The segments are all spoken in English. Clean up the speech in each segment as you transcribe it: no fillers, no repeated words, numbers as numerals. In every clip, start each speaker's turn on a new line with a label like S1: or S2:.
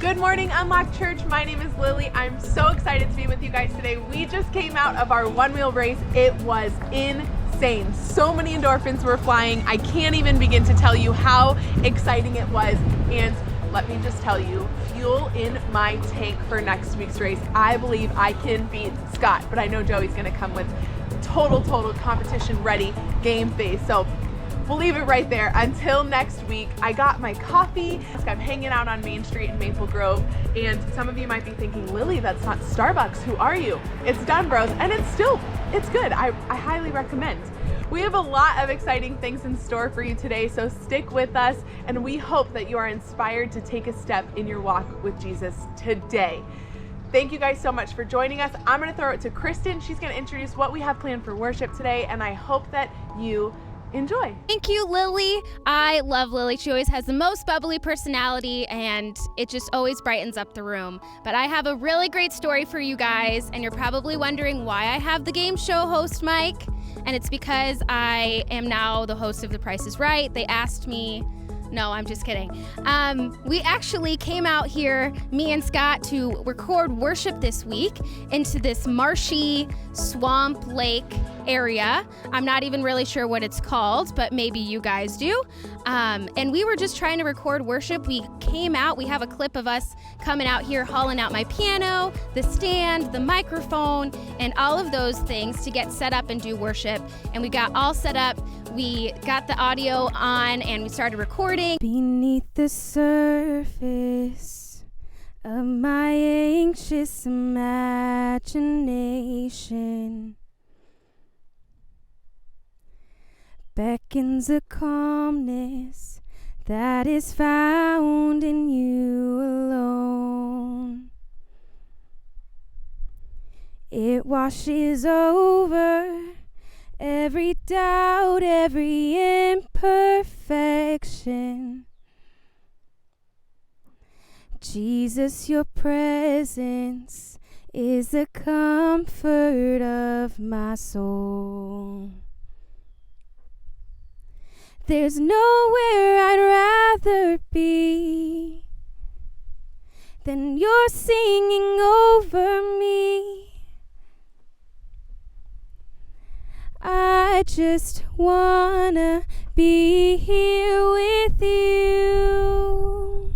S1: Good morning, Unlocked Church. My name is Lily. I'm so excited to be with you guys today. We just came out of our one wheel race. It was insane. So many endorphins were flying. I can't even begin to tell you how exciting it was. And let me just tell you, fuel in my tank for next week's race. I believe I can beat Scott, but I know Joey's gonna come with total competition ready game face. So we'll leave it right there. Until next week, I got my coffee. I'm hanging out on Main Street in Maple Grove, and some of you might be thinking, Lily, that's not Starbucks. Who are you? It's Dunn Bros, and it's good. I highly recommend. We have a lot of exciting things in store for you today, so stick with us, and we hope that you are inspired to take a step in your walk with Jesus today. Thank you guys so much for joining us. I'm gonna throw it to Kristen. She's gonna introduce what we have planned for worship today, and I hope that you enjoy.
S2: Thank you, Lily. I love Lily. She always has the most bubbly personality, and it just always brightens up the room. But I have a really great story for you guys, and you're probably wondering why I have the game show host mic, and it's because I am now the host of The Price is Right. They asked me. No, I'm just kidding. We actually came out here, me and Scott, to record worship this week into this marshy swamp lake area. I'm not even really sure what it's called, but maybe you guys do. And we were just trying to record worship. We came out, we have a clip of us coming out here, hauling out my piano, the stand, the microphone, and all of those things to get set up and do worship. And we got all set up. We got the audio on and we started recording. Beneath the surface of my anxious imagination beckons a calmness that is found in you alone. It washes over every doubt, every imperfection. Jesus, your presence is the comfort of my soul. There's nowhere I'd rather be than you're singing over me. I just wanna be here with you.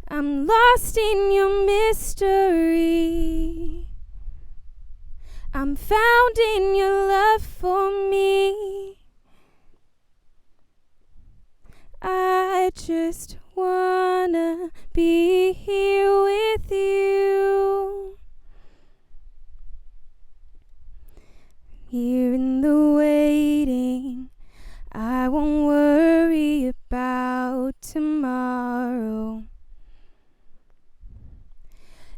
S2: I'm lost in your mystery. I'm found in your love for me. I just wanna be here with you. Here in the waiting, I won't worry about tomorrow.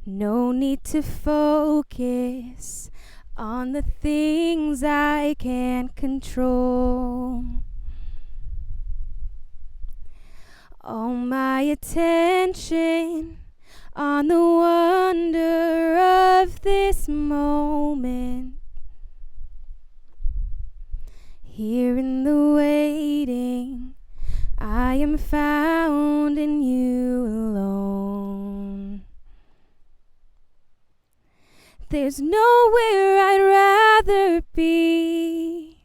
S2: No need to focus on the things I can't control. All my attention on the wonder of this moment. Here in the waiting, I am found in you alone. There's nowhere I'd rather be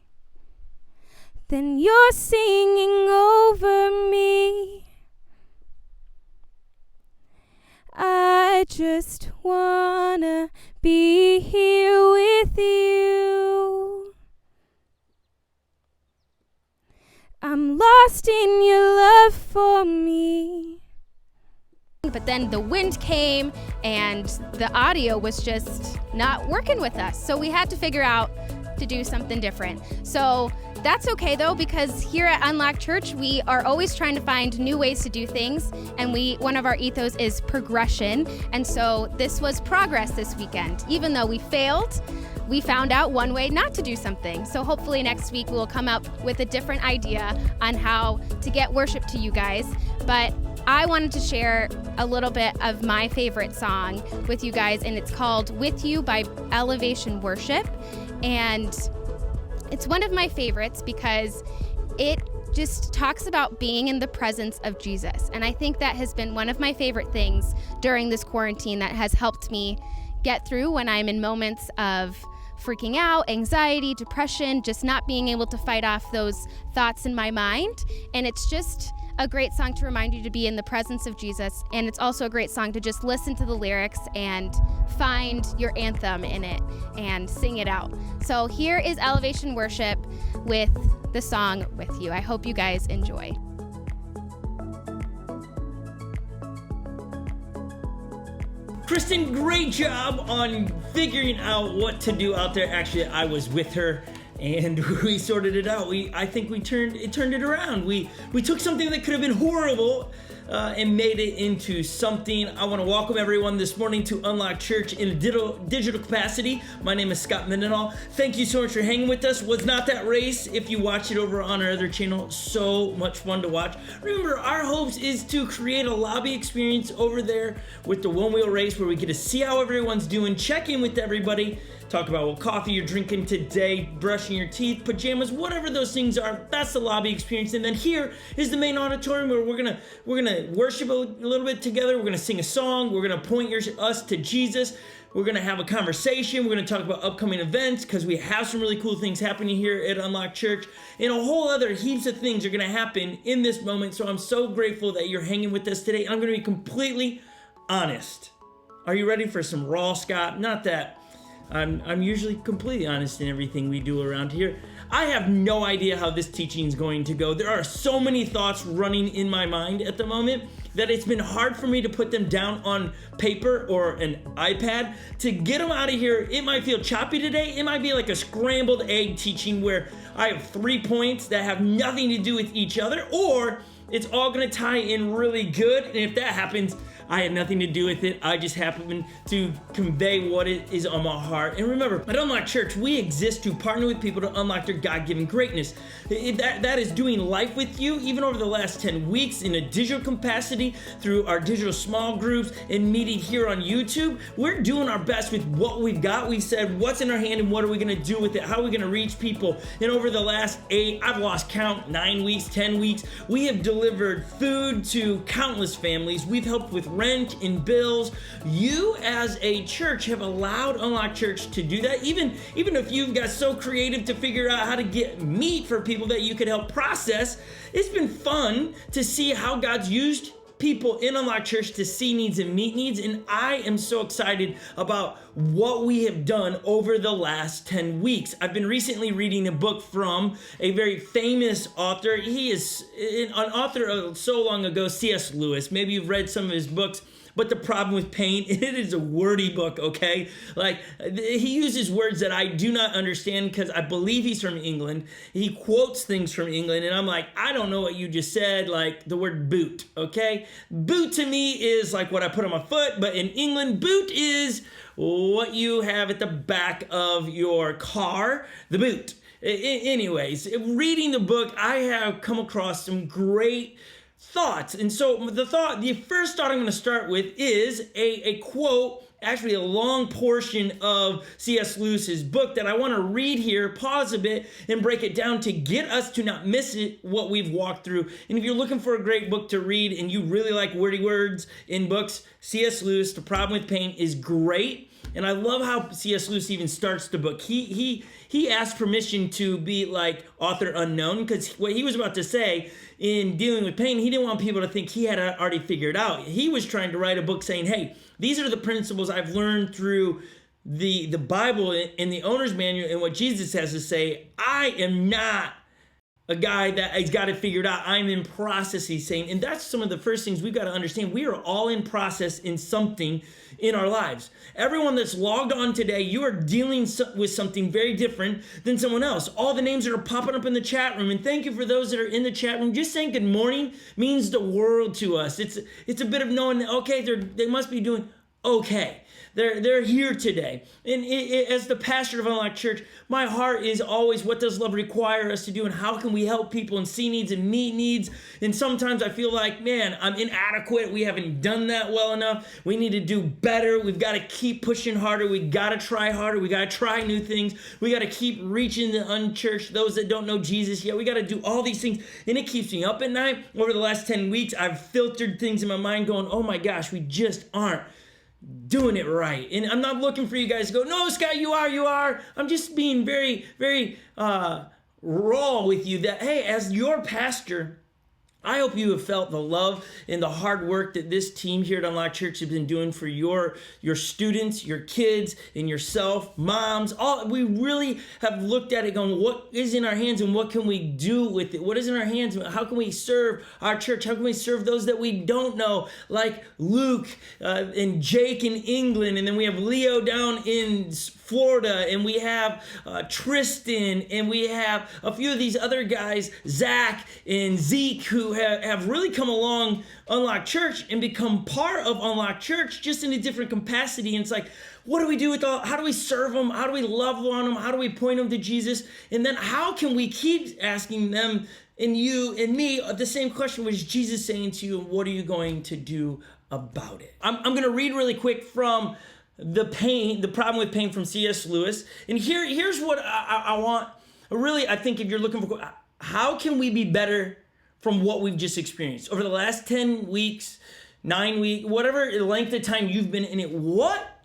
S2: than you're singing over me. I just wanna be here with you. I'm lost in your love for me. But then the wind came and the audio was just not working with us. So we had to figure out to do something different. So that's okay though, because here at Unlocked Church, we are always trying to find new ways to do things. And one of our ethos is progression. And so this was progress this weekend. Even though we failed, we found out one way not to do something. So hopefully next week we'll come up with a different idea on how to get worship to you guys. But I wanted to share a little bit of my favorite song with you guys, and it's called With You by Elevation Worship. And it's one of my favorites because it just talks about being in the presence of Jesus. And I think that has been one of my favorite things during this quarantine that has helped me get through when I'm in moments of freaking out, anxiety, depression, just not being able to fight off those thoughts in my mind. And it's just a great song to remind you to be in the presence of Jesus. And it's also a great song to just listen to the lyrics and find your anthem in it and sing it out. So here is Elevation Worship with the song With You. I hope you guys enjoy.
S3: Kristen, great job on figuring out what to do out there. Actually, I was with her and we sorted it out. I think we turned it around. We took something that could have been horrible and made it into something. I want to welcome everyone this morning to Unlock Church in a digital capacity. My name is Scott Mendenhall. Thank you so much for hanging with us. Was Not That Race, if you watch it over on our other channel, so much fun to watch. Remember, our hopes is to create a lobby experience over there with the One Wheel Race where we get to see how everyone's doing, check in with everybody, talk about what coffee you're drinking today, brushing your teeth, pajamas, whatever those things are. That's the lobby experience. And then here is the main auditorium where we're gonna worship a little bit together. We're gonna sing a song. We're gonna point us to Jesus. We're gonna have a conversation. We're gonna talk about upcoming events because we have some really cool things happening here at Unlock Church, and a whole other heaps of things are gonna happen in this moment. So I'm so grateful that you're hanging with us today. I'm gonna be completely honest. Are you ready for some raw Scott? Not that I'm usually completely honest in everything we do around here. I have no idea how this teaching is going to go. There are so many thoughts running in my mind at the moment that it's been hard for me to put them down on paper or an iPad. To get them out of here, it might feel choppy today. It might be like a scrambled egg teaching where I have 3 points that have nothing to do with each other, or it's all gonna tie in really good. And if that happens, I had nothing to do with it. I just happened to convey what it is on my heart. And remember, at Unlock Church, we exist to partner with people to unlock their God-given greatness. That is doing life with you, even over the last 10 weeks in a digital capacity through our digital small groups and meeting here on YouTube. We're doing our best with what we've got. We've said, what's in our hand and what are we gonna do with it? How are we gonna reach people? And over the last 8, I've lost count, 9 weeks, 10 weeks, we have delivered food to countless families. We've helped with rent and bills. You as a church have allowed Unlock Church to do that. Even if you've got so creative to figure out how to get meat for people that you could help process, it's been fun to see how God's used people in Unlock Church to see needs and meet needs, and I am so excited about what we have done over the last 10 weeks. I've been recently reading a book from a very famous author. He is an author of so long ago, C.S. Lewis. Maybe you've read some of his books. But The Problem with Pain, it is a wordy book, okay? Like, he uses words that I do not understand because I believe he's from England. He quotes things from England, and I'm like, I don't know what you just said, like the word boot, okay? Boot to me is like what I put on my foot, but in England, boot is what you have at the back of your car, the boot. Anyways, reading the book, I have come across some great thoughts. And so the first thought I'm going to start with is a quote, actually a long portion of C.S. Lewis's book that I want to read here, pause a bit, and break it down to get us to not miss it, what we've walked through. And if you're looking for a great book to read and you really like wordy words in books, C.S. Lewis, The Problem with Pain is great. And I love how C.S. Lewis even starts the book. He asked permission to be like author unknown because what he was about to say in dealing with pain, he didn't want people to think he had already figured out. He was trying to write a book saying, hey, these are the principles I've learned through the Bible and the owner's manual and what Jesus has to say. I am not a guy that has got it figured out. I'm in process, he's saying. And that's some of the first things we've got to understand. We are all in process in something in our lives. Everyone that's logged on today, you are dealing with something very different than someone else. All the names that are popping up in the chat room, and thank you for those that are in the chat room. Just saying good morning means the world to us. It's a bit of knowing, okay, they must be doing okay. They're here today. And as the pastor of Unlocked Church, my heart is always, what does love require us to do, and how can we help people and see needs and meet needs? And sometimes I feel like, man, I'm inadequate. We haven't done that well enough. We need to do better. We've got to keep pushing harder. We got to try harder. We got to try new things. We got to keep reaching the unchurched, those that don't know Jesus yet. We got to do all these things. And it keeps me up at night. Over the last 10 weeks, I've filtered things in my mind going, oh my gosh, we just aren't doing it right. And I'm not looking for you guys to go, no, Scott, you are. I'm just being very, very raw with you that, hey, as your pastor, I hope you have felt the love and the hard work that this team here at Unlocked Church has been doing for your students, your kids, and yourself, moms. We really have looked at it going, what is in our hands and what can we do with it? What is in our hands? How can we serve our church? How can we serve those that we don't know, like Luke and Jake in England, and then we have Leo down in Florida, and we have Tristan, and we have a few of these other guys, Zach and Zeke, who have really come along Unlocked Church and become part of Unlocked Church just in a different capacity. And it's like, what do we do with how do we serve them? How do we love on them? How do we point them to Jesus? And then how can we keep asking them and you and me the same question, which is Jesus saying to you, what are you going to do about it? I'm going to read really quick from The Problem with Pain from C.S. Lewis. And here's what I want. Really, I think if you're looking for, how can we be better from what we've just experienced over the last 10 weeks, 9 weeks, whatever length of time you've been in it? What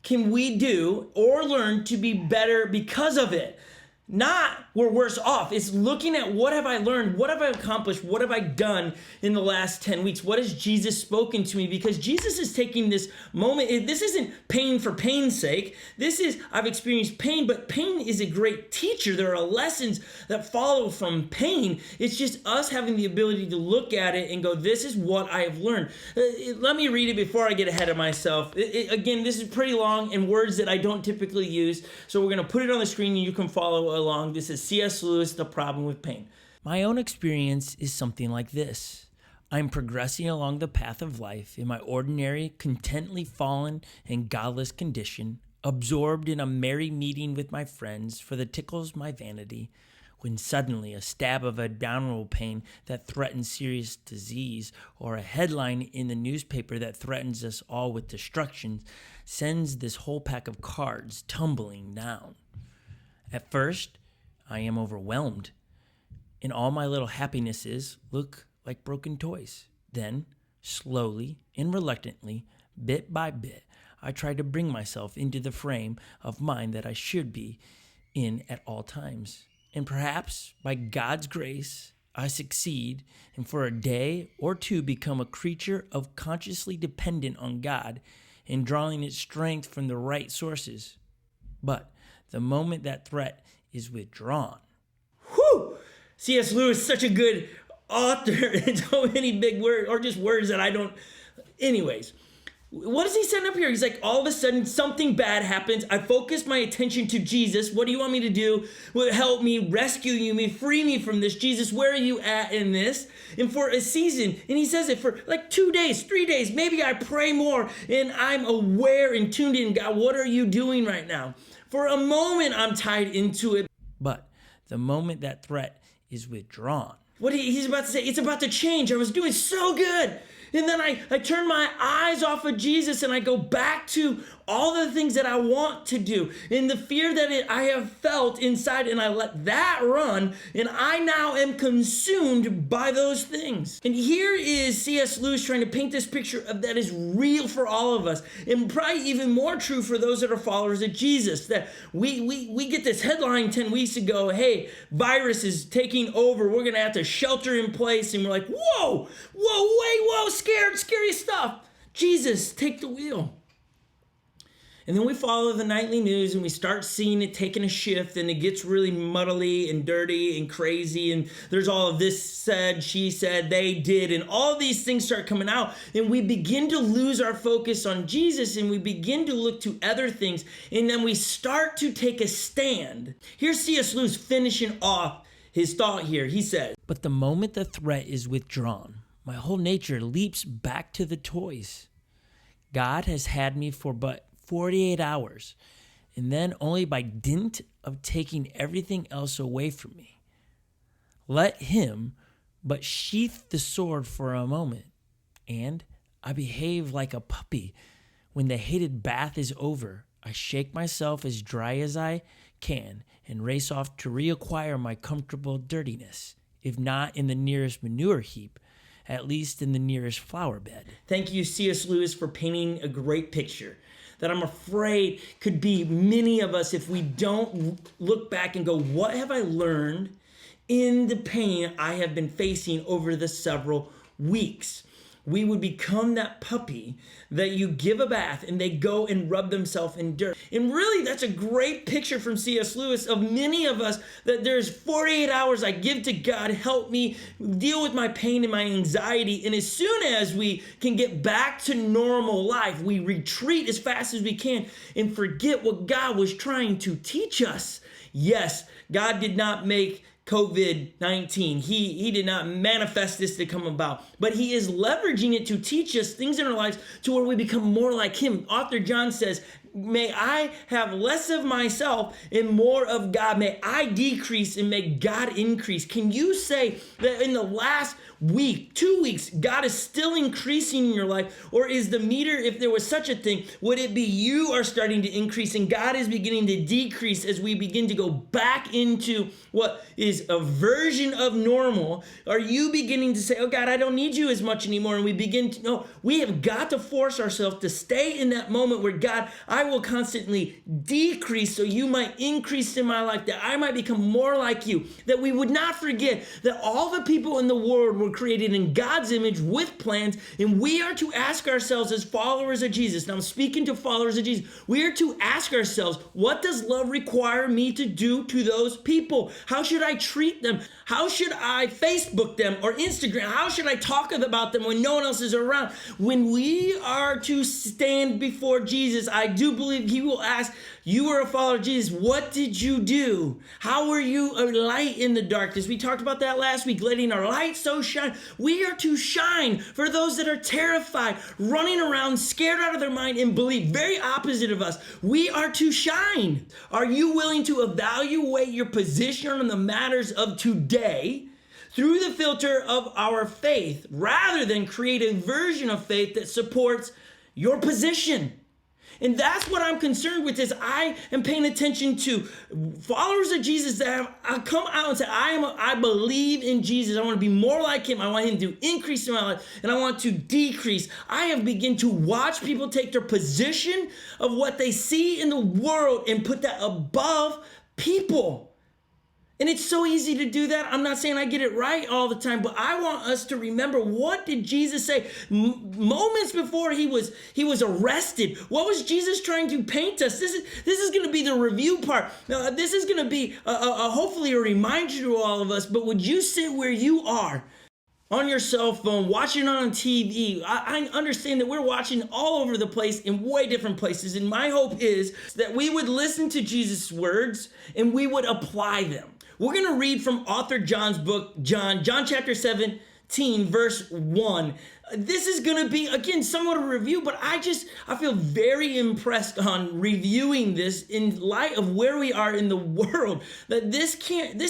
S3: can we do or learn to be better because of it? Not we're worse off. It's looking at, what have I learned? What have I accomplished? What have I done in the last 10 weeks? What has Jesus spoken to me? Because Jesus is taking this moment. This isn't pain for pain's sake. This is, I've experienced pain, but pain is a great teacher. There are lessons that follow from pain. It's just us having the ability to look at it and go, this is what I have learned. Let me read it before I get ahead of myself. Again, this is pretty long and words that I don't typically use. So we're going to put it on the screen and you can follow along. This is C.S. Lewis, The Problem with Pain. My own experience is something like this. I'm progressing along the path of life in my ordinary, contently fallen and godless condition, absorbed in a merry meeting with my friends for the tickles my vanity, when suddenly a stab of abdominal pain that threatens serious disease, or a headline in the newspaper that threatens us all with destruction, sends this whole pack of cards tumbling down. At first, I am overwhelmed, and all my little happinesses look like broken toys. Then, slowly and reluctantly, bit by bit, I try to bring myself into the frame of mind that I should be in at all times. And perhaps, by God's grace, I succeed, and for a day or two become a creature of consciously dependent on God and drawing its strength from the right sources. But the moment that threat is withdrawn. Whew! C.S. Lewis, such a good author, and so many big words, or just words that I don't. Anyways, what does he set up here? He's like, all of a sudden, something bad happens. I focus my attention to Jesus. What do you want me to do? Will help me, rescue me, free me from this? Jesus, where are you at in this? And for a season, and he says it for like 2 days, 3 days, maybe I pray more, and I'm aware and tuned in. God, what are you doing right now? For a moment, I'm tied into it. But the moment that threat is withdrawn, what he's about to say, it's about to change. I was doing so good. And then I turn my eyes off of Jesus and I go back to all the things that I want to do. And the fear that I have felt inside, and I let that run. And I now am consumed by those things. And here is C.S. Lewis trying to paint this picture of that is real for all of us. And probably even more true for those that are followers of Jesus. That we get this headline 10 weeks ago, hey, virus is taking over. We're going to have to shelter in place. And we're like, whoa, scary stuff. Jesus, take the wheel. And then we follow the nightly news and we start seeing it taking a shift, and it gets really muddly and dirty and crazy. And there's all of this said, she said, they did, and all of these things start coming out. And we begin to lose our focus on Jesus, and we begin to look to other things. And then we start to take a stand. Here's C.S. Lewis finishing off his thought here. He says, but the moment the threat is withdrawn, my whole nature leaps back to the toys. God has had me for but 48 hours, and then only by dint of taking everything else away from me. Let him but sheath the sword for a moment, and I behave like a puppy. When the hated bath is over, I shake myself as dry as I can and race off to reacquire my comfortable dirtiness, if not in the nearest manure heap, at least in the nearest flower bed. Thank you, C.S. Lewis, for painting a great picture that I'm afraid could be many of us if we don't look back and go, what have I learned in the pain I have been facing over the several weeks? We would become that puppy that you give a bath and they go and rub themselves in dirt. And really, that's a great picture from C.S. Lewis of many of us, that there's 48 hours I give to God, help me deal with my pain and my anxiety. And as soon as we can get back to normal life, we retreat as fast as we can and forget what God was trying to teach us. Yes, God did not make COVID-19. He did not manifest this to come about, but he is leveraging it to teach us things in our lives to where we become more like him. Author John says, may I have less of myself and more of God. May I decrease and may God increase. Can you say that in the last week, 2 weeks, God is still increasing in your life? Or is the meter, if there was such a thing, would it be you are starting to increase and God is beginning to decrease as we begin to go back into what is a version of normal? Are you beginning to say, oh God, I don't need you as much anymore? And we begin to, no, we have got to force ourselves to stay in that moment where God, I will constantly decrease so you might increase in my life, that I might become more like you, that we would not forget that all the people in the world were created in God's image with plans, and we are to ask ourselves as followers of Jesus. Now I'm speaking to followers of Jesus. We are to ask ourselves, what does love require me to do to those people? How should I treat them? How should I Facebook them or Instagram? How should I talk about them when no one else is around? When we are to stand before Jesus, I do believe he will ask, you are a follower of Jesus, what did you do? How were you a light in the darkness? We talked about that last week, letting our light so shine. We are to shine for those that are terrified, running around, scared out of their mind, and believe very opposite of us. We are to shine. Are you willing to evaluate your position on the matters of today through the filter of our faith, rather than create a version of faith that supports your position? And that's what I'm concerned with, is I am paying attention to followers of Jesus that have come out and say, I believe in Jesus. I want to be more like him. I want him to increase in my life, and I want to decrease. I have begun to watch people take their position of what they see in the world and put that above people. And it's so easy to do that. I'm not saying I get it right all the time, but I want us to remember, what did Jesus say moments before he was arrested? What was Jesus trying to paint us? This is going to be the review part. This is going to be hopefully a reminder to all of us. But would you sit where you are on your cell phone, watching on TV? I understand that we're watching all over the place in way different places. And my hope is that we would listen to Jesus' words and we would apply them. We're going to read from author John's book, John chapter 17, verse 1. This is going to be, again, somewhat of a review, but I feel very impressed on reviewing this in light of where we are in the world, that this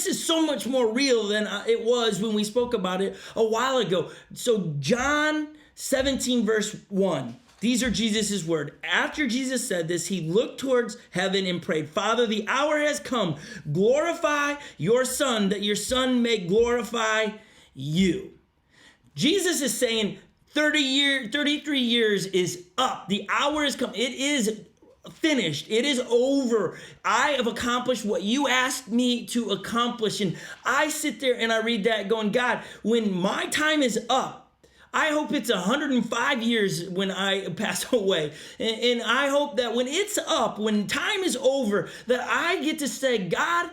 S3: is so much more real than it was when we spoke about it a while ago. So John 17, verse 1. These are Jesus' words. After Jesus said this, he looked towards heaven and prayed, Father, the hour has come. Glorify your Son, that your Son may glorify you. Jesus is saying 33 years is up. The hour has come. It is finished. It is over. I have accomplished what you asked me to accomplish. And I sit there and I read that going, God, when my time is up, I hope it's 105 years when I pass away. And I hope that when it's up, when time is over, that I get to say, God,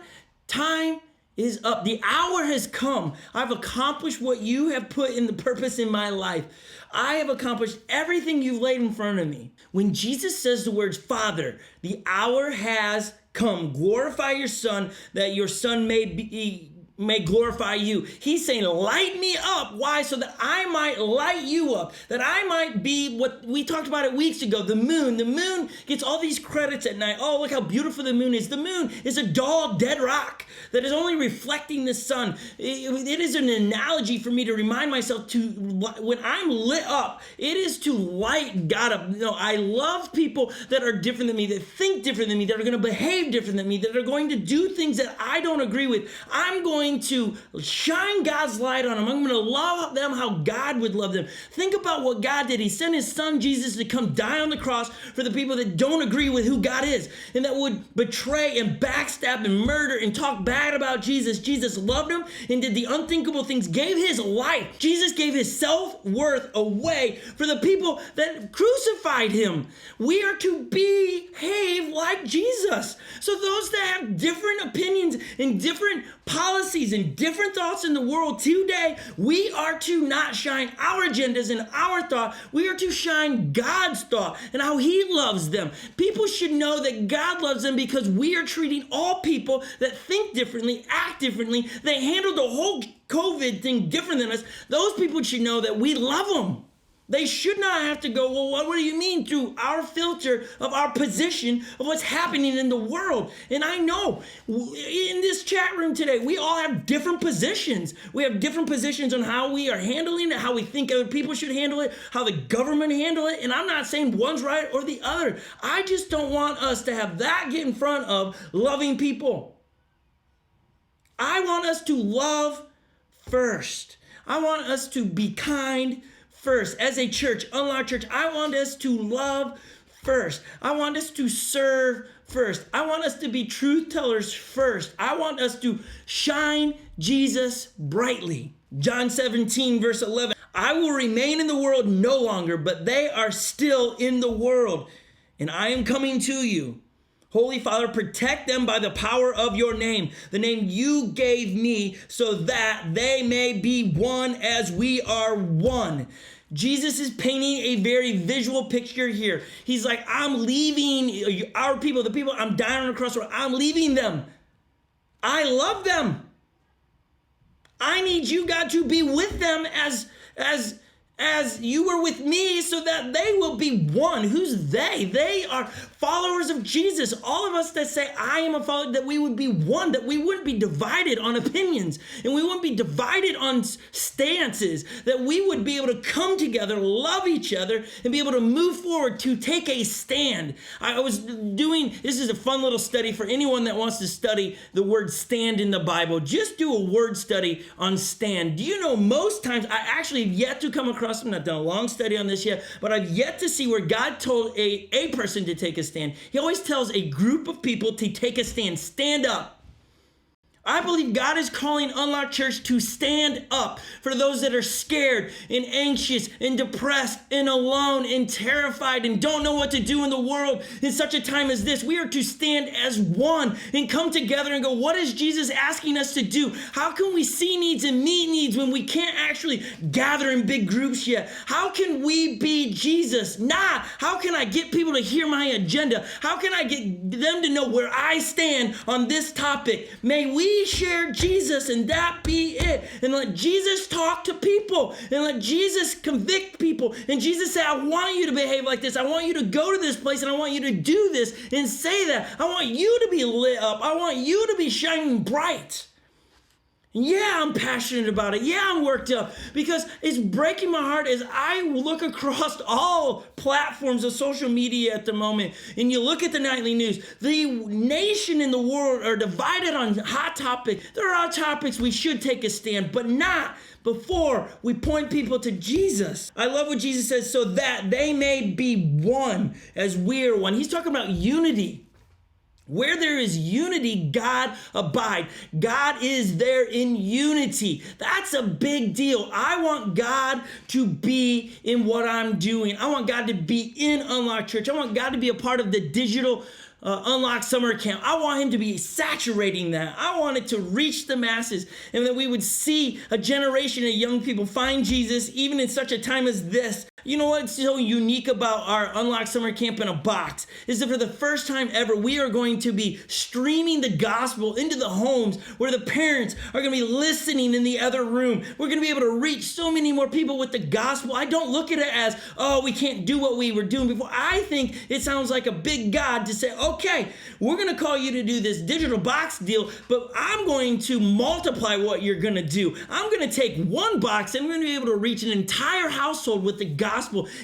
S3: time is up. The hour has come. I've accomplished what you have put in the purpose in my life. I have accomplished everything you've laid in front of me. When Jesus says the words, Father, the hour has come. Glorify your Son, that your Son may be may glorify you. He's saying, light me up. Why? So that I might light you up, that I might be what we talked about it weeks ago, the moon. The moon gets all these credits at night. Oh, look how beautiful the moon is. The moon is a dull, dead rock that is only reflecting the sun. It is an analogy for me to remind myself to, when I'm lit up, it is to light God up. You know, I love people that are different than me, that think different than me, that are going to behave different than me, that are going to do things that I don't agree with. I'm going to shine God's light on them. I'm going to love them how God would love them. Think about what God did. He sent his son Jesus to come die on the cross for the people that don't agree with who God is and that would betray and backstab and murder and talk bad about Jesus. Jesus loved them and did the unthinkable things, gave his life. Jesus gave his self-worth away for the people that crucified him. We are to behave like Jesus. So those that have different opinions and different policies and different thoughts in the world today, we are to not shine our agendas and our thought. We are to shine God's thought and how he loves them. People should know that God loves them because we are treating all people that think differently, act differently, they handle the whole COVID thing different than us. Those people should know that we love them. They should not have to go, well, what do you mean, through our filter of our position of what's happening in the world? And I know in this chat room today, we all have different positions. We have different positions on how we are handling it, how we think other people should handle it, how the government handle it. And I'm not saying one's right or the other. I just don't want us to have that get in front of loving people. I want us to love first. I want us to be kind first. As a church, Unlocked Church, I want us to love first. I want us to serve first. I want us to be truth tellers first. I want us to shine Jesus brightly. John 17, verse 11, I will remain in the world no longer, but they are still in the world, and I am coming to you. Holy Father, protect them by the power of your name, the name you gave me, so that they may be one as we are one. Jesus is painting a very visual picture here. He's like, I'm leaving our people, the people I'm dying on the cross for, I'm leaving them. I love them. I need you, God, to be with them as you were with me, so that they will be one. Who's they? They are followers of Jesus. All of us that say, I am a follower, that we would be one, that we wouldn't be divided on opinions, and we wouldn't be divided on stances, that we would be able to come together, love each other, and be able to move forward to take a stand. I was doing, this is a fun little study for anyone that wants to study the word stand in the Bible. Just do a word study on stand. Do you know most times, I actually have yet to come across, I've not done a long study on this yet, but I've yet to see where God told a person to take a stand. He always tells a group of people to take a stand. Stand up. I believe God is calling Unlocked Church to stand up for those that are scared and anxious and depressed and alone and terrified and don't know what to do in the world in such a time as this. We are to stand as one and come together and go, what is Jesus asking us to do? How can we see needs and meet needs when we can't actually gather in big groups yet? How can we be Jesus? How can I get people to hear my agenda? How can I get them to know where I stand on this topic? May we share Jesus and that be it, and let Jesus talk to people and let Jesus convict people, and Jesus say, I want you to behave like this, I want you to go to this place, and I want you to do this and say that. I want you to be lit up, I want you to be shining bright. Yeah, I'm passionate about it. Yeah, I'm worked up because it's breaking my heart as I look across all platforms of social media at the moment, and you look at the nightly news. The nation and the world are divided on hot topics. There are topics we should take a stand, but not before we point people to Jesus. I love what Jesus says, so that they may be one as we are one. He's talking about unity. Where there is unity, God abide. God is there in unity. That's a big deal. I want God to be in what I'm doing. I want God to be in Unlocked Church. I want God to be a part of the digital Unlocked Summer Camp. I want him to be saturating that. I want it to reach the masses, and that we would see a generation of young people find Jesus even in such a time as this, You know what's so unique about our Unlock Summer Camp in a Box is that for the first time ever, we are going to be streaming the gospel into the homes where the parents are going to be listening in the other room. We're going to be able to reach so many more people with the gospel. I don't look at it as, oh, we can't do what we were doing before. I think it sounds like a big God to say, okay, we're going to call you to do this digital box deal, but I'm going to multiply what you're going to do. I'm going to take one box and we're going to be able to reach an entire household with the gospel.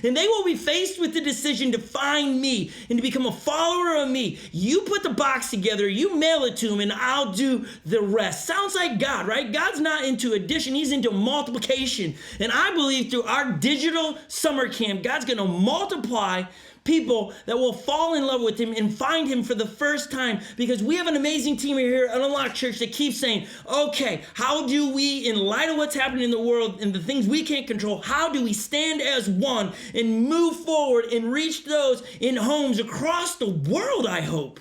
S3: And they will be faced with the decision to find me and to become a follower of me. You put the box together, you mail it to them, and I'll do the rest. Sounds like God, right? God's not into addition, he's into multiplication. And I believe through our digital summer camp, God's going to multiply people that will fall in love with him and find him for the first time, because we have an amazing team here at Unlock Church that keeps saying, okay, how do we, in light of what's happening in the world and the things we can't control, how do we stand as one and move forward and reach those in homes across the world, I hope.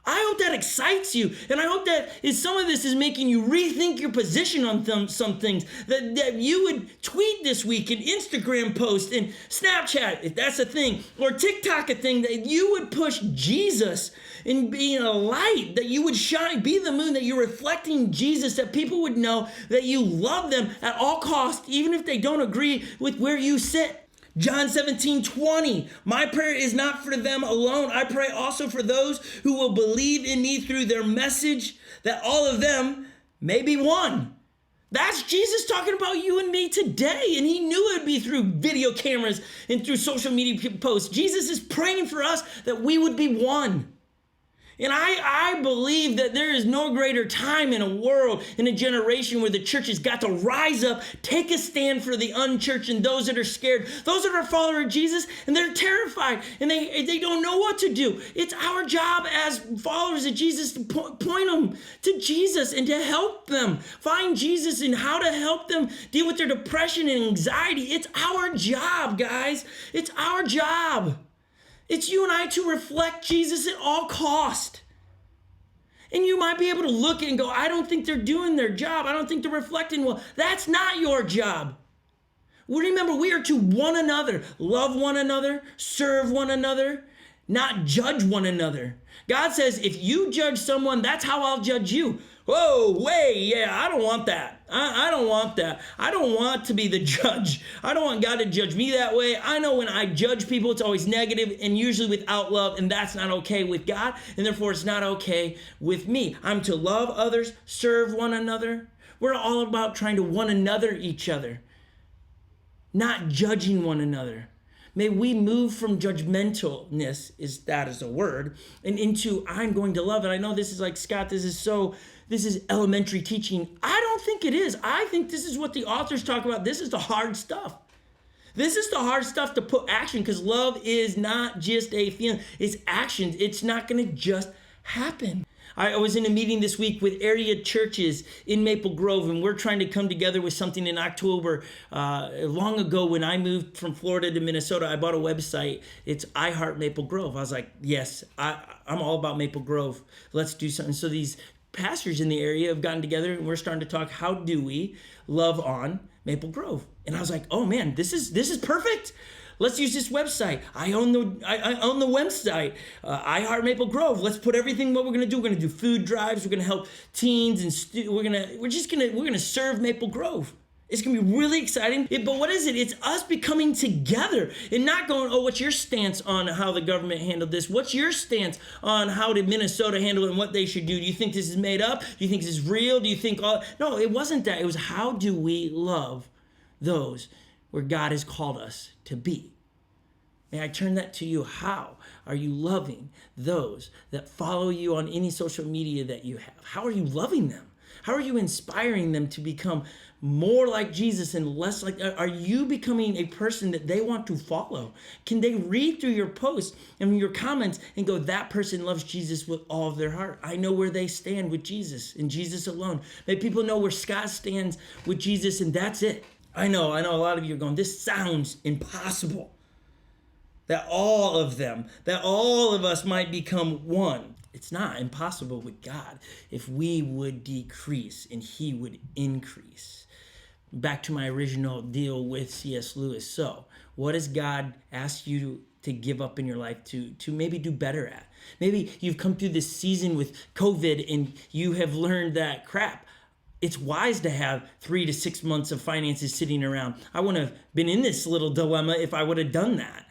S3: I hope that excites you, and I hope that some of this is making you rethink your position on some things, that you would tweet this week, and Instagram post, and Snapchat, if that's a thing, or TikTok a thing, that you would push Jesus and being a light, that you would shine, be the moon, that you're reflecting Jesus, that people would know that you love them at all costs, even if they don't agree with where you sit. John 17:20, my prayer is not for them alone. I pray also for those who will believe in me through their message, that all of them may be one. That's Jesus talking about you and me today. And he knew it would be through video cameras and through social media posts. Jesus is praying for us that we would be one. And I believe that there is no greater time in a world, in a generation where the church has got to rise up, take a stand for the unchurched and those that are scared, those that are followers of Jesus and they're terrified and they don't know what to do. It's our job as followers of Jesus to point them to Jesus and to help them find Jesus and how to help them deal with their depression and anxiety. It's our job, guys. It's our job. It's you and I to reflect Jesus at all cost. And you might be able to look at it and go, I don't think they're doing their job. I don't think they're reflecting well. That's not your job. Well, remember, we are to one another. Love one another, serve one another, not judge one another. God says, if you judge someone, that's how I'll judge you. Whoa, yeah, I don't want that. I don't want that. I don't want to be the judge. I don't want God to judge me that way. I know when I judge people, it's always negative and usually without love, and that's not okay with God, and therefore it's not okay with me. I'm to love others, serve one another. We're all about trying to one another each other, not judging one another. May we move from judgmentalness, is that is a word, and into I'm going to love. And I know this is like, Scott, this is elementary teaching. I don't think it is. I think this is what the authors talk about. This is the hard stuff. This is the hard stuff to put action, because love is not just a feeling, it's actions. It's not going to just happen. I was in a meeting this week with area churches in Maple Grove, and we're trying to come together with something in October. Long ago, when I moved from Florida to Minnesota, I bought a website. It's I Heart Maple Grove. I was like, yes, I'm all about Maple Grove. Let's do something. So these pastors in the area have gotten together, and we're starting to talk, how do we love on Maple Grove? And I was like, oh man, this is perfect. Let's use this website. I own the website. I Heart Maple Grove. Let's put everything. What we're gonna do? We're gonna do food drives. We're gonna help teens and we're gonna serve Maple Grove. It's gonna be really exciting. But what is it? It's us becoming together and not going, oh, what's your stance on how the government handled this? What's your stance on how did Minnesota handle it and what they should do? Do you think this is made up? Do you think this is real? Do you think no, it wasn't that. It was how do we love those where God has called us to be? May I turn that to you? How are you loving those that follow you on any social media that you have? How are you loving them? How are you inspiring them to become more like Jesus and less like, are you becoming a person that they want to follow? Can they read through your posts and your comments and go, that person loves Jesus with all of their heart. I know where they stand with Jesus and Jesus alone. May people know where Scott stands with Jesus, and that's it. I know a lot of you are going, this sounds impossible. That all of us might become one. It's not impossible with God if we would decrease and he would increase. back to my original deal with C.S. Lewis. So, what does God ask you to give up in your life to maybe do better at? Maybe you've come through this season with COVID and you have learned that crap. It's wise to have 3 to 6 months of finances sitting around. I wouldn't have been in this little dilemma if I would have done that.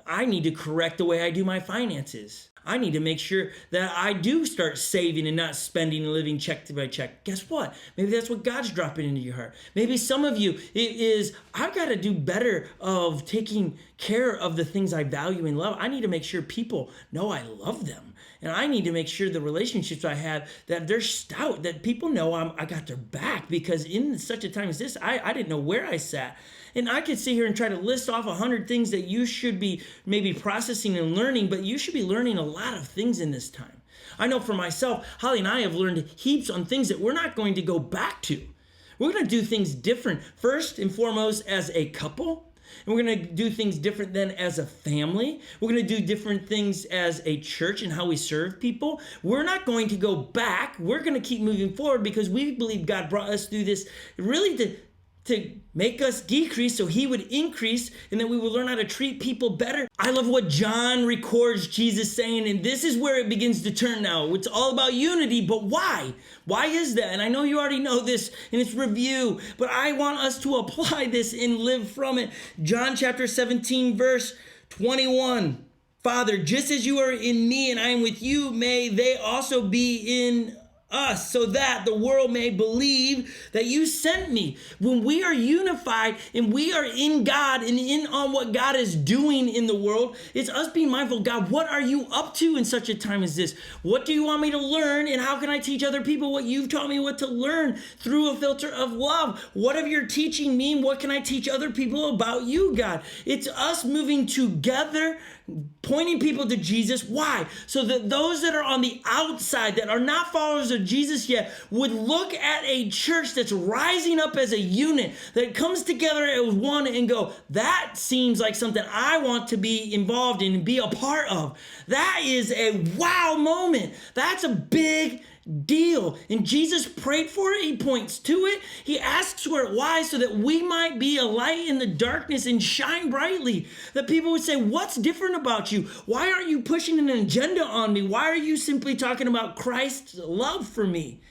S3: I need to correct the way I do my finances. I need to make sure that I do start saving and not spending and living check by check. Guess what? Maybe that's what God's dropping into your heart. Maybe some of you, it is, I've got to do better of taking care of the things I value and love. I need to make sure people know I love them. And I need to make sure the relationships I have, that they're stout, that people know I got their back, because in such a time as this, I didn't know where I sat. And I could sit here and try to list off 100 things that you should be maybe processing and learning, but you should be learning a lot of things in this time. I know for myself, Holly and I have learned heaps on things that we're not going to go back to. We're going to do things different, first and foremost as a couple. And we're going to do things different than as a family. We're going to do different things as a church and how we serve people. We're not going to go back. We're going to keep moving forward because we believe God brought us through this really to make us decrease so he would increase, and that we would learn how to treat people better. I love what John records Jesus saying, and this is where it begins to turn now. It's all about unity, but why? Why is that? And I know you already know this in its review, but I want us to apply this and live from it. John chapter 17, verse 21. Father, just as you are in me and I am with you, may they also be in us, so that the world may believe that you sent me. When we are unified and we are in God and in on what God is doing in the world, it's us being mindful, God, what are you up to in such a time as this? What do you want me to learn, and how can I teach other people what you've taught me what to learn through a filter of love? What have your teaching mean? What can I teach other people about you, God? It's us moving together, pointing people to Jesus. Why? So that those that are on the outside, that are not followers of Jesus yet, would look at a church that's rising up as a unit, that comes together as one, and go, that seems like something I want to be involved in and be a part of. That is a wow moment. That's a big deal. And Jesus prayed for it. He points to it. He asks for it. Why? So that we might be a light in the darkness and shine brightly. That people would say, what's different about you? Why aren't you pushing an agenda on me? Why are you simply talking about Christ's love for me?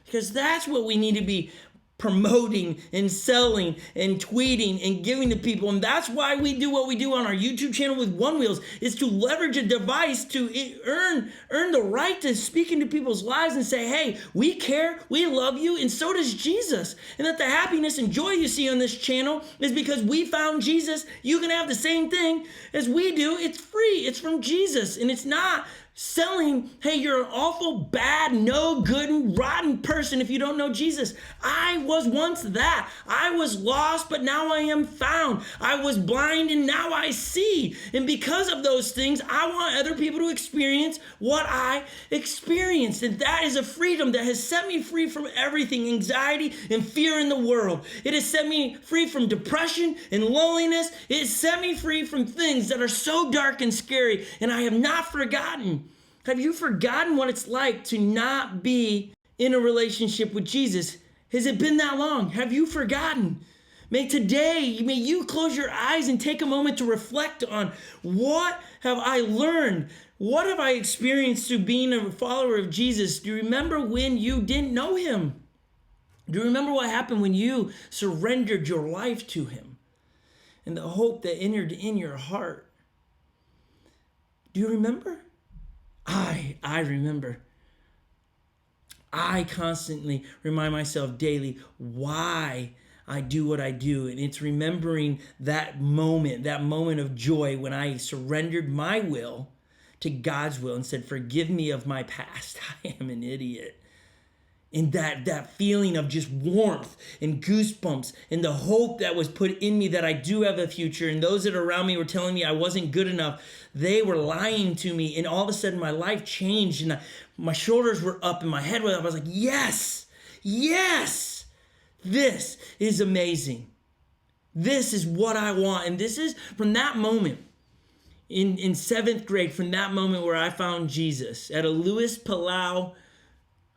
S3: Because that's what we need to be promoting and selling and tweeting and giving to people. And that's why we do what we do on our YouTube channel with One Wheels, is to leverage a device to earn the right to speak into people's lives and say, hey, we care, we love you, and so does Jesus. And that the happiness and joy you see on this channel is because we found Jesus. You can have the same thing as we do. It's free. It's from Jesus. And it's not selling, hey, you're an awful, bad, no good, and rotten person if you don't know Jesus. I was once that. I was lost, but now I am found. I was blind, and now I see. And because of those things, I want other people to experience what I experienced. And that is a freedom that has set me free from everything, anxiety and fear in the world. It has set me free from depression and loneliness. It has set me free from things that are so dark and scary, and I have not forgotten. Have you forgotten what it's like to not be in a relationship with Jesus? Has it been that long? Have you forgotten? May you close your eyes and take a moment to reflect on, what have I learned? What have I experienced through being a follower of Jesus? Do you remember when you didn't know him? Do you remember what happened when you surrendered your life to him and the hope that entered in your heart? Do you remember? I remember. I constantly remind myself daily why I do what I do. And it's remembering that moment of joy when I surrendered my will to God's will and said, forgive me of my past. I am an idiot. And that feeling of just warmth and goosebumps and the hope that was put in me that I do have a future. And those that are around me were telling me I wasn't good enough. They were lying to me. And all of a sudden my life changed and my shoulders were up and my head was up. I was like, yes, this is amazing. This is what I want. And this is from that moment in seventh grade, from that moment where I found Jesus at a Luis Palau,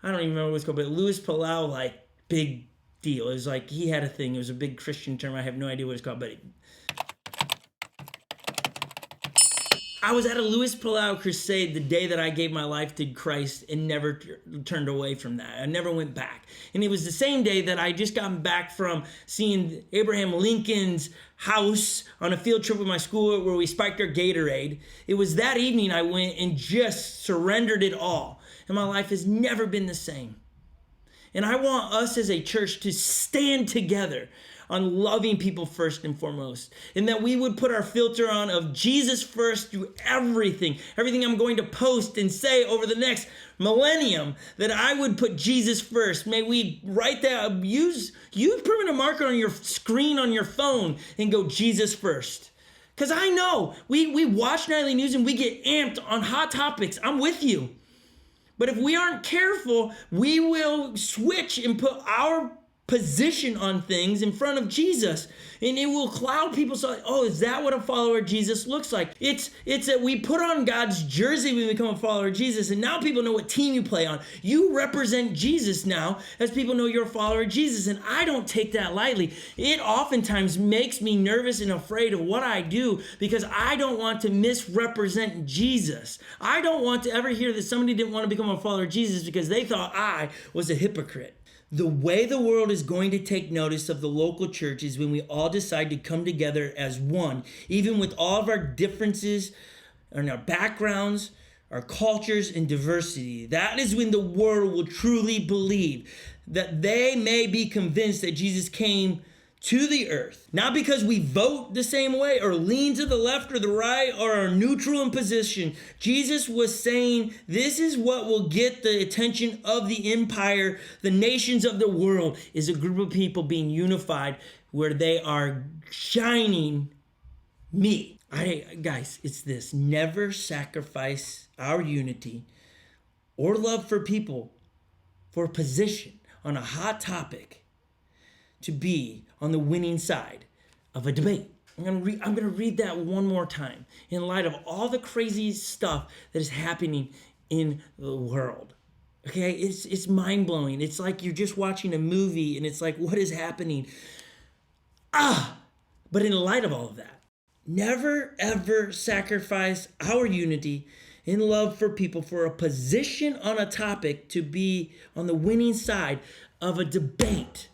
S3: I don't even remember what it's called, but Luis Palau, like, big deal. It was like he had a thing. It was a big Christian term. I have no idea what it's called, but I was at a Luis Palau crusade the day that I gave my life to Christ and never turned away from that. I never went back. And it was the same day that I just gotten back from seeing Abraham Lincoln's house on a field trip with my school where we spiked our Gatorade. It was that evening I went and just surrendered it all. And my life has never been the same. And I want us as a church to stand together on loving people first and foremost. And that we would put our filter on of Jesus first through everything. Everything I'm going to post and say over the next millennium, that I would put Jesus first. May we write that, use permanent marker on your screen on your phone and go Jesus first. Because I know we watch Nightly News and we get amped on hot topics. I'm with you. But if we aren't careful, we will switch and put our position on things in front of Jesus, and it will cloud people. So, oh, is that what a follower of Jesus looks like? It's that we put on God's jersey when we become a follower of Jesus, and now people know what team you play on. You represent Jesus now, as people know you're a follower of Jesus, and I don't take that lightly. It oftentimes makes me nervous and afraid of what I do because I don't want to misrepresent Jesus. I don't want to ever hear that somebody didn't want to become a follower of Jesus because they thought I was a hypocrite. The way the world is going to take notice of the local church is when we all decide to come together as one, even with all of our differences and our backgrounds, our cultures, and diversity. That is when the world will truly believe that they may be convinced that Jesus came to the earth, not because we vote the same way or lean to the left or the right or are neutral in position. Jesus was saying this is what will get the attention of the empire, the nations of the world, is a group of people being unified where they are shining me. Guys, it's this: never sacrifice our unity or love for people for a position on a hot topic to be on the winning side of a debate. I'm gonna read that one more time in light of all the crazy stuff that is happening in the world. Okay, it's mind-blowing. It's like you're just watching a movie and it's like, what is happening? But in light of all of that, never ever sacrifice our unity in love for people for a position on a topic to be on the winning side of a debate.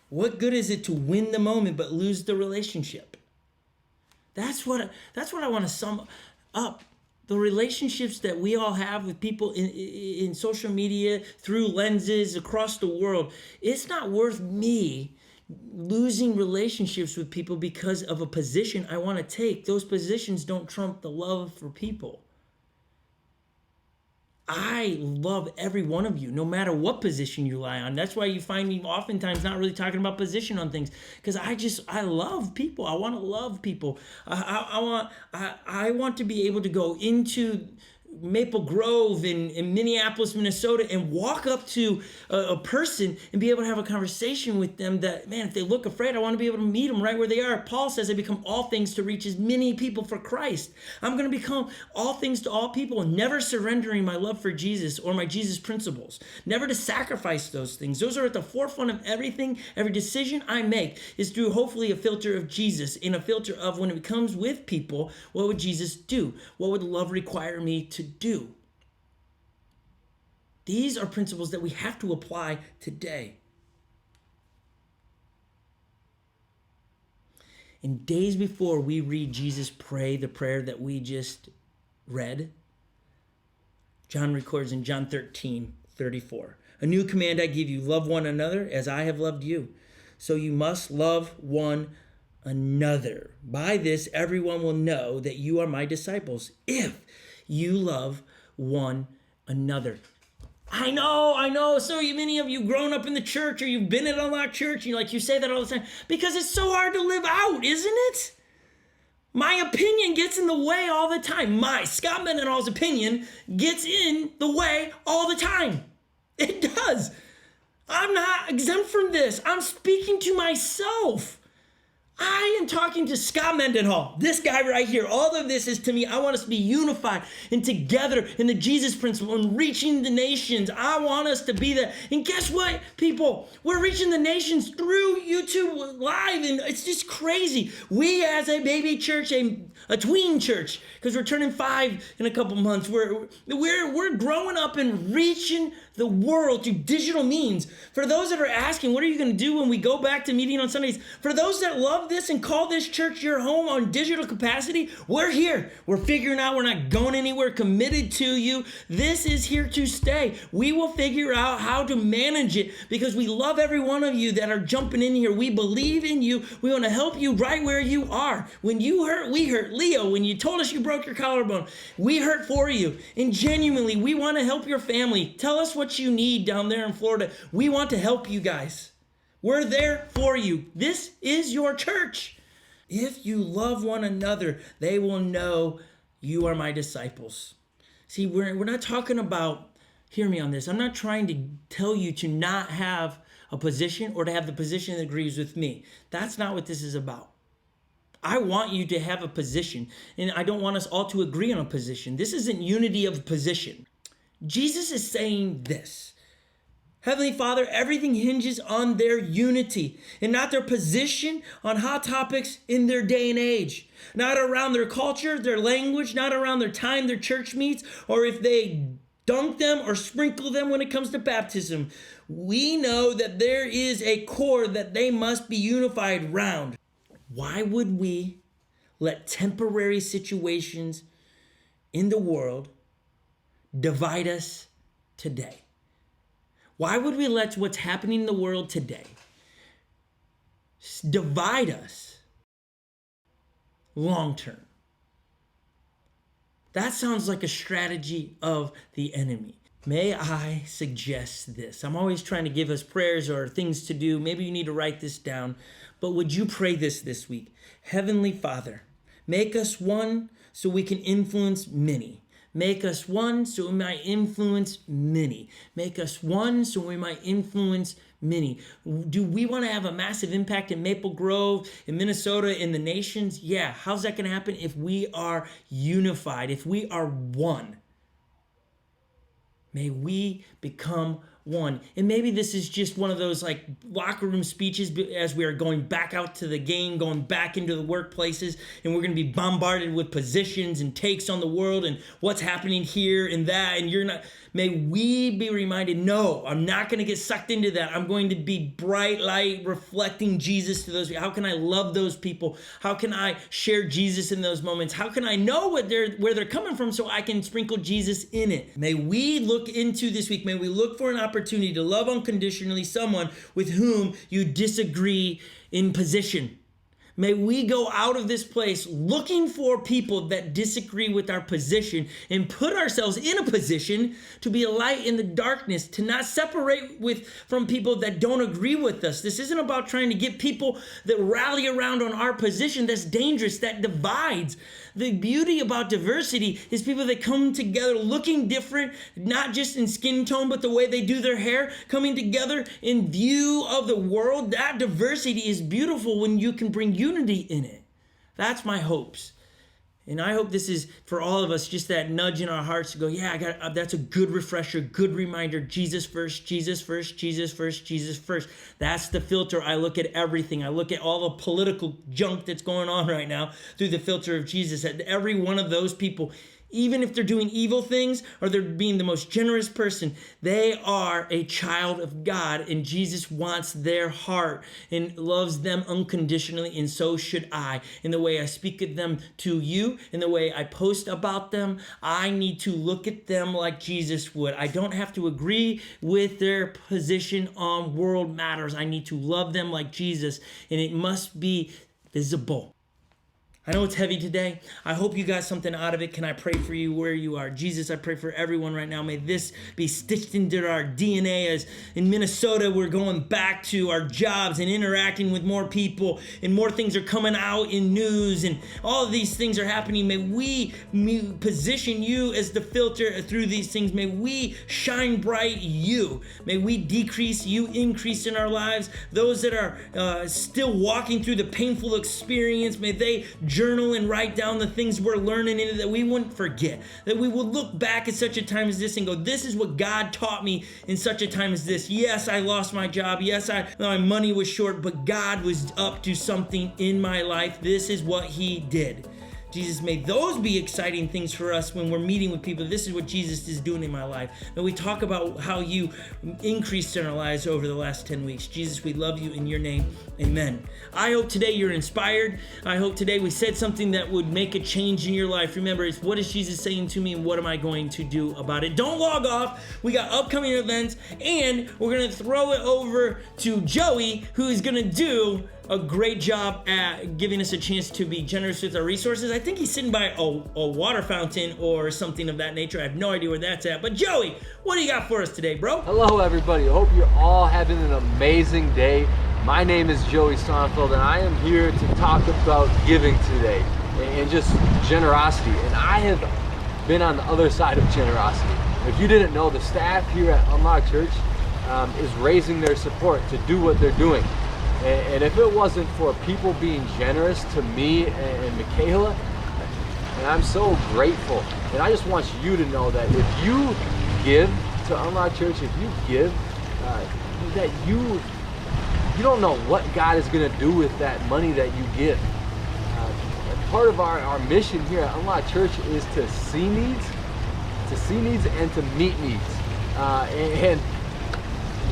S3: What good is it to win the moment but lose the relationship? That's what I want to sum up. The relationships that we all have with people in social media, through lenses across the world, it's not worth me losing relationships with people because of a position I want to take. Those positions don't trump the love for people. I love every one of you, no matter what position you lie on. That's why you find me oftentimes not really talking about position on things, because I love people. I want to love people. I want to be able to go into Maple Grove in Minneapolis, Minnesota, and walk up to a person and be able to have a conversation with them that, man, if they look afraid, I want to be able to meet them right where they are. Paul says, I become all things to reach as many people for Christ. I'm going to become all things to all people, never surrendering my love for Jesus or my Jesus principles, never to sacrifice those things. Those are at the forefront of everything. Every decision I make is through hopefully a filter of Jesus, in a filter of when it comes with people, what would Jesus do? What would love require me to do? These are principles that we have to apply today. In days before we read Jesus pray the prayer that we just read, John records in John 13:34, a new command I give you, love one another as I have loved you. So you must love one another. By this, everyone will know that you are my disciples, if you love one another. I know. So many of you grown up in the church, or you've been in a lot of church, and you say that all the time because it's so hard to live out, isn't it? My opinion gets in the way all the time. Scott Mendenhall's opinion gets in the way all the time. It does. I'm not exempt from this. I'm speaking to myself. I am talking to Scott Mendenhall, this guy right here. All of this is to me, I want us to be unified and together in the Jesus principle and reaching the nations. I want us to be there. And guess what, people? We're reaching the nations through YouTube Live, and it's just crazy. We as a baby church, a tween church, because we're turning 5 in a couple months, we're growing up and reaching the world through digital means. For those that are asking, what are you going to do when we go back to meeting on Sundays? For those that love this and call this church your home on digital capacity, we're here. We're figuring out, we're not going anywhere, committed to you. This is here to stay. We will figure out how to manage it because we love every one of you that are jumping in here. We believe in you. We want to help you right where you are. When you hurt, we hurt. Leo, when you told us you broke your collarbone, we hurt for you. And genuinely, we want to help your family. Tell us what you need down there in Florida. We want to help you guys. We're there for you. This is your church. If you love one another, they will know you are my disciples. See, we're not talking about, hear me on this. I'm not trying to tell you to not have a position or to have the position that agrees with me. That's not what this is about. I want you to have a position, and I don't want us all to agree on a position. This isn't unity of position. Jesus is saying this. Heavenly Father, everything hinges on their unity and not their position on hot topics in their day and age. Not around their culture, their language, not around their time their church meets, or if they dunk them or sprinkle them when it comes to baptism. We know that there is a core that they must be unified round. Why would we let temporary situations in the world divide us today? Why would we let what's happening in the world today divide us long term? That sounds like a strategy of the enemy. May I suggest this? I'm always trying to give us prayers or things to do. Maybe you need to write this down. But would you pray this week? Heavenly Father, make us one so we can influence many. Make us one so we might influence many. Make us one so we might influence many. Do we want to have a massive impact in Maple Grove, in Minnesota, in the nations? Yeah. How's that going to happen if we are unified, if we are one? May we become one. And maybe this is just one of those like locker room speeches as we are going back out to the game, going back into the workplaces, and we're going to be bombarded with positions and takes on the world and what's happening here and that, and you're not. May we be reminded, no, I'm not going to get sucked into that. I'm going to be bright light reflecting Jesus to those people. How can I love those people? How can I share Jesus in those moments? How can I know where they're coming from so I can sprinkle Jesus in it? May we look into this week, may we look for an opportunity to love unconditionally someone with whom you disagree in position. May we go out of this place looking for people that disagree with our position and put ourselves in a position to be a light in the darkness, to not separate from people that don't agree with us. This isn't about trying to get people that rally around on our position. That's dangerous. That divides. The beauty about diversity is people that come together looking different, not just in skin tone, but the way they do their hair, coming together in view of the world. That diversity is beautiful when you can bring unity in it. That's my hopes. And I hope this is for all of us, just that nudge in our hearts to go, yeah, that's a good refresher, good reminder. Jesus first, Jesus first, Jesus first, Jesus first. That's the filter. I look at everything. I look at all the political junk that's going on right now through the filter of Jesus. And every one of those people, even if they're doing evil things or they're being the most generous person, they are a child of God, and Jesus wants their heart and loves them unconditionally, and so should I. In the way I speak of them to you, in the way I post about them, I need to look at them like Jesus would. I don't have to agree with their position on world matters. I need to love them like Jesus, and it must be visible. I know it's heavy today. I hope you got something out of it. Can I pray for you where you are? Jesus, I pray for everyone right now. May this be stitched into our DNA as in Minnesota, we're going back to our jobs and interacting with more people, and more things are coming out in news, and all of these things are happening. May we position you as the filter through these things. May we shine bright you. May we decrease, you increase in our lives. Those that are still walking through the painful experience, may they journal and write down the things we're learning in it, that we wouldn't forget, that we will look back at such a time as this and go, this is what God taught me in such a time as this. Yes, I lost my job. Yes, my money was short, but God was up to something in my life. This is what he did. Jesus, may those be exciting things for us when we're meeting with people. This is what Jesus is doing in my life. May we talk about how you increased in our lives over the last 10 weeks. Jesus, we love you in your name. Amen. I hope today you're inspired. I hope today we said something that would make a change in your life. Remember, it's what is Jesus saying to me and what am I going to do about it? Don't log off. We got upcoming events, and we're going to throw it over to Joey, who is going to do a great job at giving us a chance to be generous with our resources. I think he's sitting by a water fountain or something of that nature. I have no idea where that's at. But Joey, what do you got for us today, bro?
S4: Hello, everybody. I hope you're all having an amazing day. My name is Joey Sonnenfeld, and I am here to talk about giving today and just generosity. And I have been on the other side of generosity. If you didn't know, the staff here at Unlock Church is raising their support to do what they're doing. And if it wasn't for people being generous to me and Michaela, and I'm so grateful. And I just want you to know that if you give to Unlock Church, if you give, that you don't know what God is going to do with that money that you give. Part of our mission here at Unlock Church is to see needs and to meet needs. And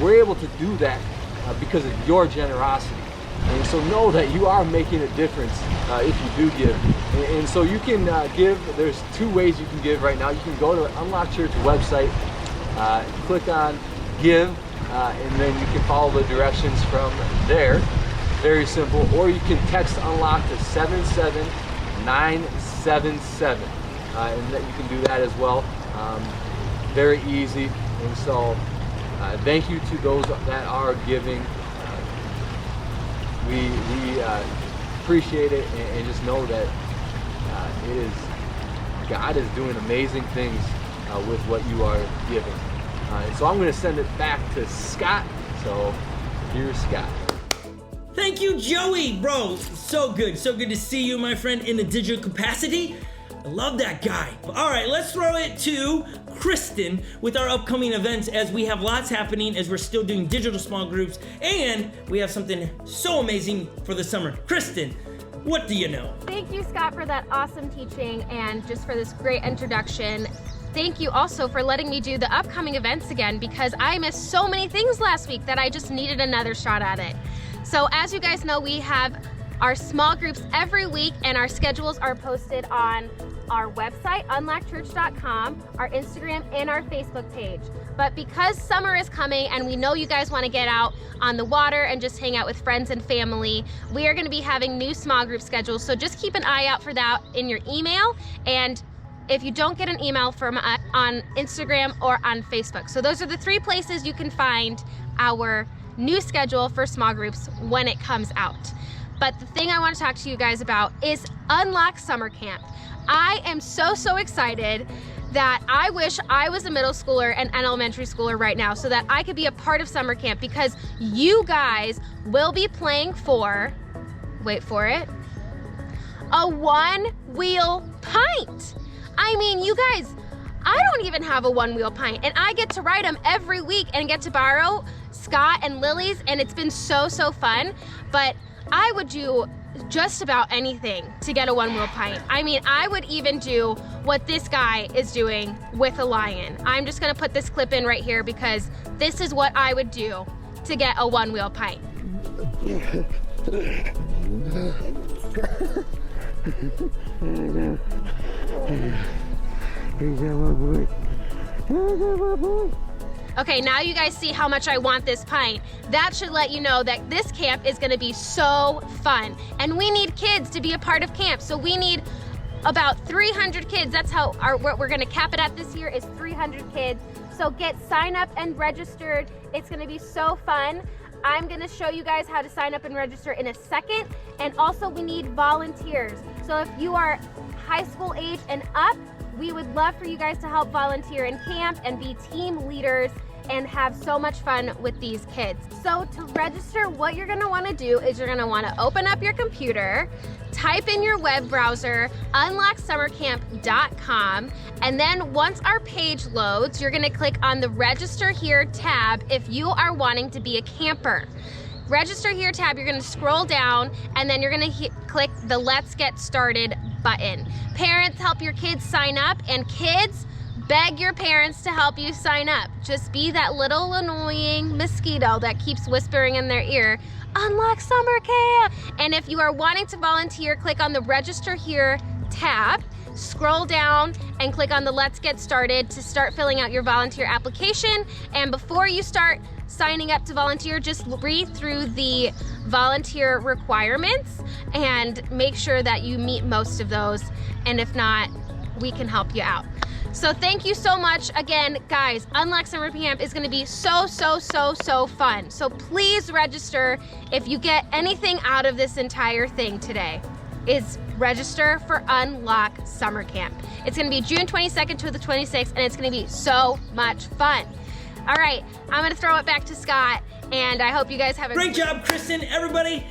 S4: we're able to do that because of your generosity. And so know that you are making a difference if you do give. And so you can give. There's two ways you can give right now. You can go to Unlock Church website, click on give, and then you can follow the directions from there. Very simple. Or you can text Unlock to 77977, and that you can do that as well. Very easy. And so thank you to those that are giving. We appreciate it, and just know that God is doing amazing things with what you are giving. And so I'm going to send it back to Scott. So here's Scott.
S3: Thank you, Joey, bro. So good to see you, my friend, in a digital capacity. I love that guy. All right, let's throw it to Kristen with our upcoming events, as we have lots happening as we're still doing digital small groups, and we have something so amazing for the summer. Kristen, what do you know?
S2: Thank you, Scott, for that awesome teaching and just for this great introduction. Thank you also for letting me do the upcoming events again, because I missed so many things last week that I just needed another shot at it. So as you guys know, we have our small groups every week, and our schedules are posted on our website, unlockchurch.com, our Instagram, and our Facebook page. But because summer is coming and we know you guys want to get out on the water and just hang out with friends and family, we are going to be having new small group schedules. So just keep an eye out for that in your email. And if you don't get an email from us on Instagram or on Facebook. So those are the three places you can find our new schedule for small groups when it comes out. But the thing I want to talk to you guys about is Unlock Summer Camp. I am so excited that I wish I was a middle schooler and an elementary schooler right now so that I could be a part of summer camp, because you guys will be playing for, wait for it, a one-wheel pint. I mean, you guys, I don't even have a one-wheel pint, and I get to ride them every week and get to borrow Scott and Lily's, and it's been so fun. But I would do just about anything to get a one-wheel pint. I mean, I would even do what this guy is doing with a lion. I'm just gonna put this clip in right here because this is what I would do to get a one-wheel pint.
S5: Okay, now you guys see how much I want this pint. That should let you know that this camp is gonna be so fun. And we need kids to be a part of camp. So we need about 300 kids. That's how what we're gonna cap it at this year is 300 kids. So get signed up and registered. It's gonna be so fun. I'm gonna show you guys how to sign up and register in a second. And also we need volunteers. So if you are high school age and up, we would love for you guys to help volunteer in camp and be team leaders and have so much fun with these kids. So to register, what you're gonna wanna do is you're gonna wanna open up your computer, type in your web browser, unlocksummercamp.com, and then once our page loads, you're gonna click on the Register Here tab if you are wanting to be a camper. Register Here tab, you're gonna scroll down, and then you're gonna click the Let's Get Started button. Parents, help your kids sign up, and kids, beg your parents to help you sign up. Just be that little annoying mosquito that keeps whispering in their ear, unlock summer camp. And if you are wanting to volunteer, click on the Register Here tab, scroll down and click on the Let's Get Started to start filling out your volunteer application. And before you start signing up to volunteer, just read through the volunteer requirements and make sure that you meet most of those. And if not, we can help you out. So thank you so much. Again, guys, Unlock Summer Camp is gonna be so fun. So please register. If you get anything out of this entire thing today, is register for Unlock Summer Camp. It's gonna be June 22nd to the 26th, and it's gonna be so much fun. All right, I'm gonna throw it back to Scott, and I hope you guys have a
S3: Great job, Kristen, everybody.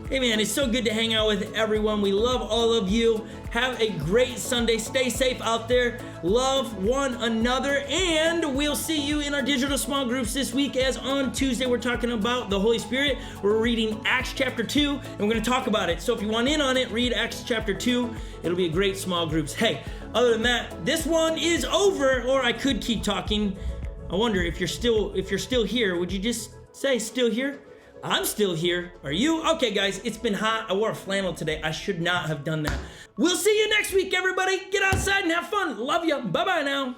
S3: Hey man, it's so good to hang out with everyone. We love all of you. Have a great Sunday. Stay safe out there. Love one another. And we'll see you in our digital small groups this week, as on Tuesday we're talking about the Holy Spirit. We're reading Acts chapter 2, and we're going to talk about it. So if you want in on it, read Acts chapter 2. It'll be a great small groups. Hey, other than that, this one is over, or I could keep talking. I wonder if you're still here, would you just say still here? I'm still here. Are you? Okay, guys, it's been hot. I wore a flannel today. I should not have done that. We'll see you next week, everybody. Get outside and have fun. Love you. Bye-bye now.